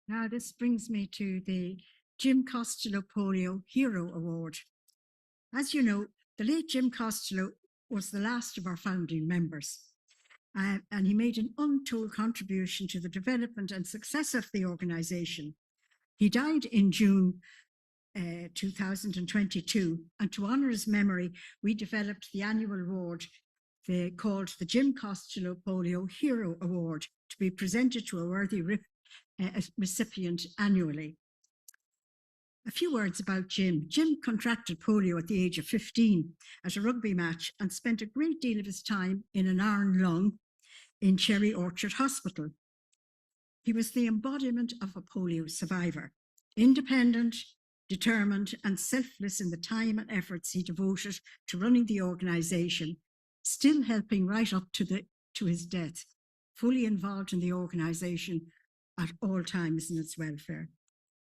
Now, this brings me to the Jim Costello Polio Hero Award. As you know, the late Jim Costello was the last of our founding members, and he made an untold contribution to the development and success of the organisation. He died in June 2022, and to honour his memory, we developed the annual award called the Jim Costello Polio Hero Award to be presented to a worthy recipient annually. A few words about Jim. Jim contracted polio at the age of 15 at a rugby match and spent a great deal of his time in an iron lung in Cherry Orchard Hospital. He was the embodiment of a polio survivor, independent, determined and selfless in the time and efforts he devoted to running the organisation, still helping right up to his death, fully involved in the organisation at all times in its welfare.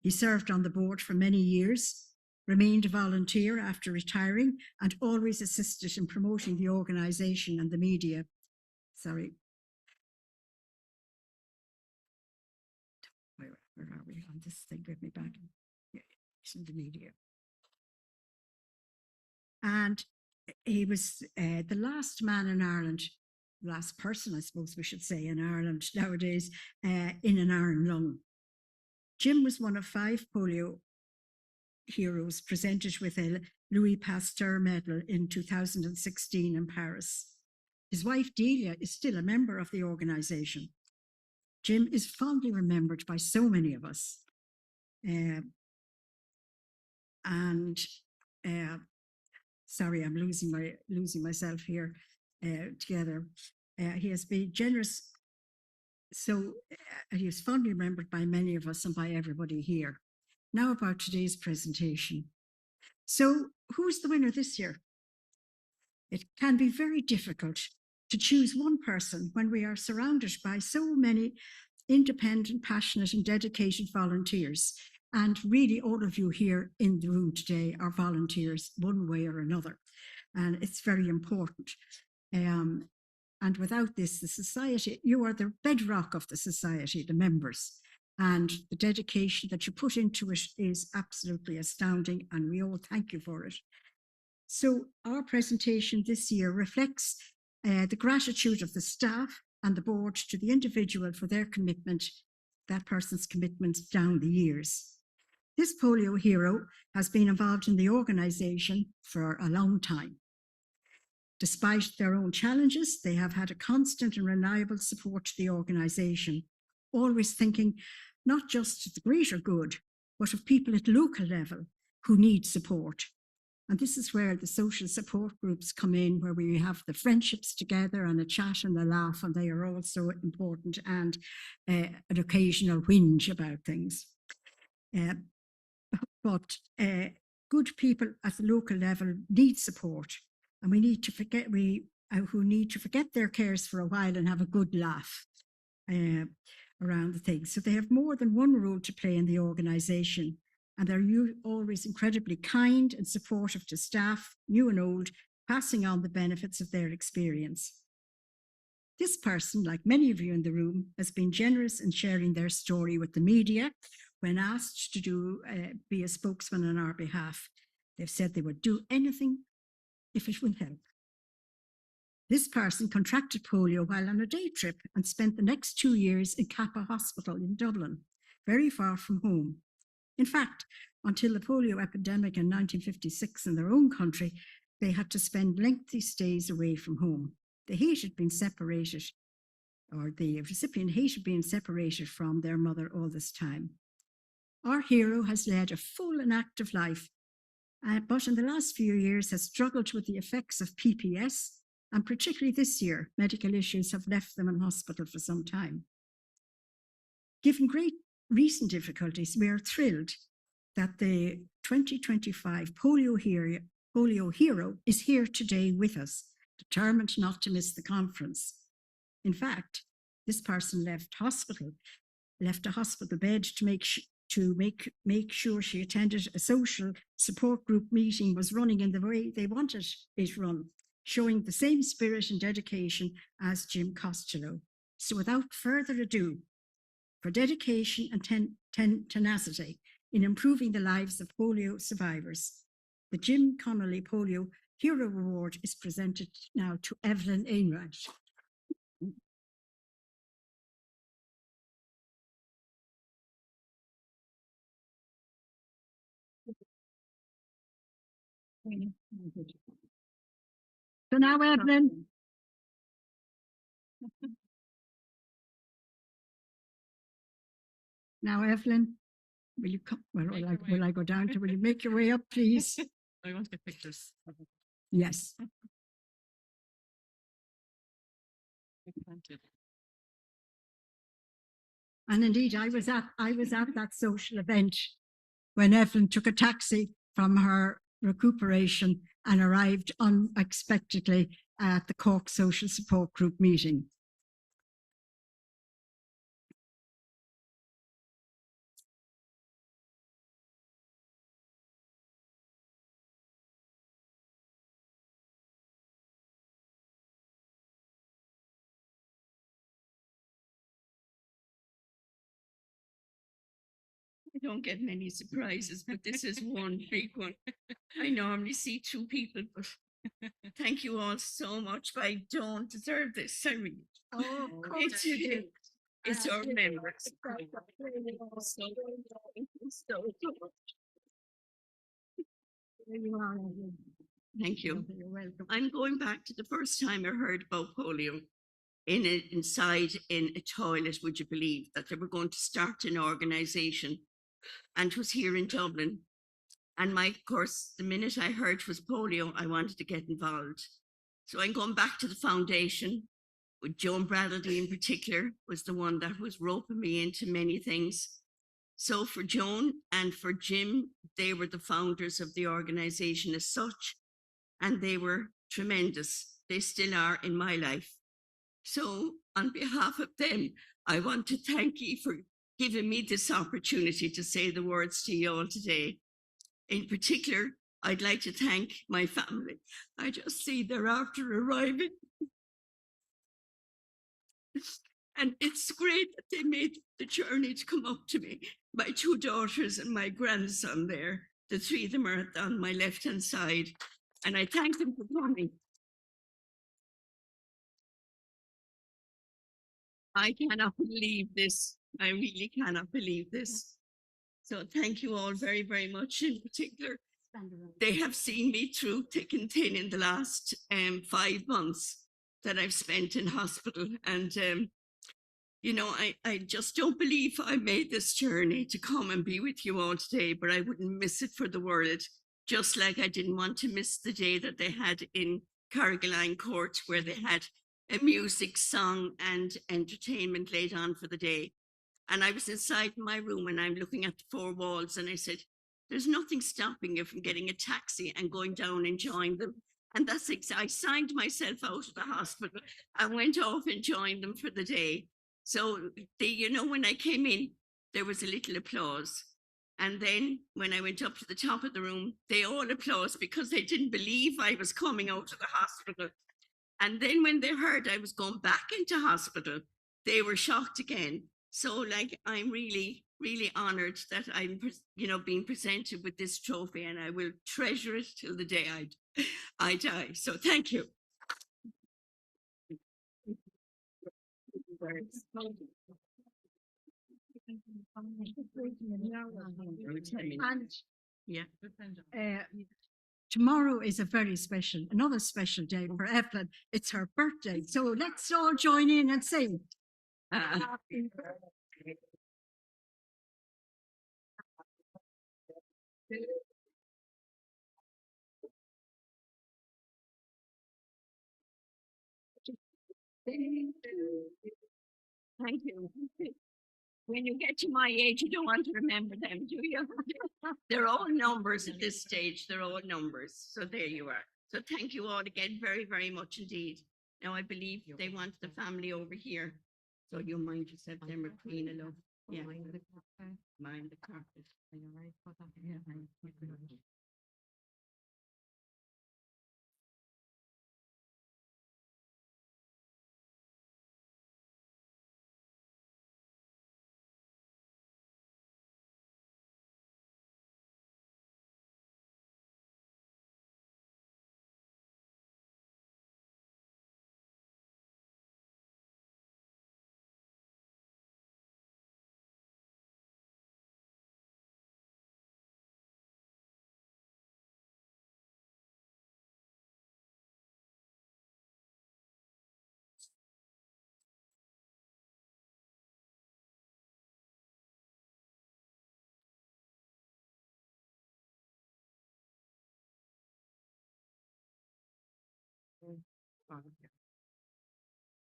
He served on the board for many years, remained a volunteer after retiring, and always assisted in promoting the organisation and the media. Sorry. Where are we on this thing? Give me back. Yeah, it's in the media. And he was the last man in Ireland, last person, I suppose we should say, in Ireland nowadays, in an iron lung. Jim was one of 5 polio heroes presented with a Louis Pasteur medal in 2016 in Paris. His wife Delia is still a member of the organisation. Jim is fondly remembered by so many of us. Sorry, I'm losing myself here together. He has been generous. So he is fondly remembered by many of us and by everybody here. Now about today's presentation. So who's the winner this year? It can be very difficult to choose one person when we are surrounded by so many independent, passionate and dedicated volunteers. And really all of you here in the room today are volunteers one way or another. And it's very important. And without this, the society, you are the bedrock of the society, the members. And the dedication that you put into it is absolutely astounding, and we all thank you for it. So our presentation this year reflects the gratitude of the staff and the board to the individual for their commitment, that person's commitment down the years. This polio hero has been involved in the organisation for a long time. Despite their own challenges, they have had a constant and reliable support to the organisation, always thinking not just of the greater good, but of people at local level who need support. And this is where the social support groups come in, where we have the friendships together and a chat and a laugh, and they are also important, and an occasional whinge about things. But good people at the local level need support. And we need to forget, who need to forget their cares for a while and have a good laugh around the thing. So they have more than one role to play in the organisation, and they're always incredibly kind and supportive to staff, new and old, passing on the benefits of their experience. This person, like many of you in the room, has been generous in sharing their story with the media when asked to be a spokesman on our behalf. They've said they would do anything if it will help. This person contracted polio while on a day trip and spent the next 2 years in Kappa Hospital in Dublin, very far from home. In fact, until the polio epidemic in 1956 in their own country, they had to spend lengthy stays away from home. They hated being separated, or the recipient hated being separated from their mother all this time. Our hero has led a full and active life, but in the last few years has struggled with the effects of PPS, and particularly this year, medical issues have left them in hospital for some time. Given great recent difficulties, we are thrilled that the 2025 polio hero is here today with us, determined not to miss the conference. In fact, this person left a hospital bed to make sure she attended a social support group meeting was running in the way they wanted it run, showing the same spirit and dedication as Jim Costello. So without further ado, for dedication and tenacity in improving the lives of polio survivors. The Jim Connolly Polio Hero Award is presented now to Evelyn Ainrath. So now, Evelyn. Now, Evelyn, will you come? Well, will I go down to? Will you make your way up, please? I want to get pictures. Yes. Thank you. And indeed, I was at that social event when Evelyn took a taxi from her recuperation and arrived unexpectedly at the Cork Social Support Group meeting. I don't get many surprises, but this is one big one. I normally see two people, but thank you all so much. But I don't deserve this. I mean, it's our members. Thank you. You're welcome. I'm going back to the first time I heard about polio. Inside in a toilet, would you believe that they were going to start an organisation, and it was here in Dublin. And of course, the minute I heard it was polio, I wanted to get involved. So I'm going back to the foundation, with Joan Bradley in particular, was the one that was roping me into many things. So for Joan and for Jim, they were the founders of the organisation as such, and they were tremendous. They still are in my life. So on behalf of them, I want to thank you for giving me this opportunity to say the words to you all today. In particular, I'd like to thank my family. I just see they're after arriving. And it's great that they made the journey to come up to me. My two daughters and my grandson there, the three of them are on my left-hand side. And I thank them for coming. I cannot believe this. I really cannot believe this. So thank you all very, very much. In particular, they have seen me through thick and thin in the last 5 months that I've spent in hospital. And, you know, I just don't believe I made this journey to come and be with you all today, but I wouldn't miss it for the world. Just like I didn't want to miss the day that they had in Carrigaline Court, where they had a music, song and entertainment laid on for the day. And I was inside my room and I'm looking at the four walls and I said, there's nothing stopping you from getting a taxi and going down and joining them. And that's I signed myself out of the hospital and went off and joined them for the day. So you know, when I came in, there was a little applause. And then when I went up to the top of the room, they all applauded because they didn't believe I was coming out of the hospital. And then when they heard I was going back into hospital, they were shocked again. So like, I'm really, really honored that I'm, you know, being presented with this trophy, and I will treasure it till the day I die. So thank you. And Yeah. Tomorrow is a very special, another special day for Evelyn. It's her birthday. So let's all join in and sing. Happy birthday. Thank you. When you get to my age, you don't want to remember them, do you? They're all numbers at this stage. They're all numbers. So there you are. So thank you all again very, very much indeed. Now I believe they want the family over here. So you mind yourself them with Queen alone. Yeah. Mind the carpet. Yeah.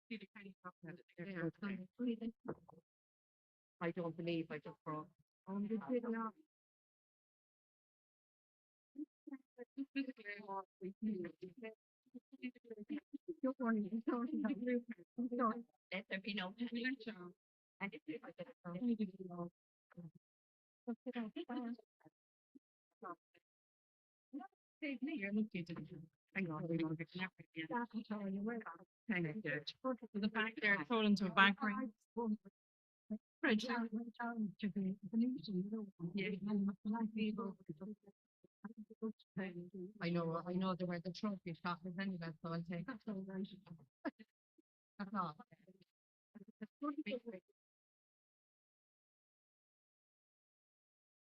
See the kind of stuff that they're there. I don't believe I just brought. They did not. Don't worry, we don't have room. We don't. Let there be no panic. And if you like it, Save me, you're looking at it. Hang on, we don't get nothing yet. Hang on, good. So the back there, it's all into a back ring. Fridge. I know there were the trophy shoppers anyway, so I'll take it. That's all.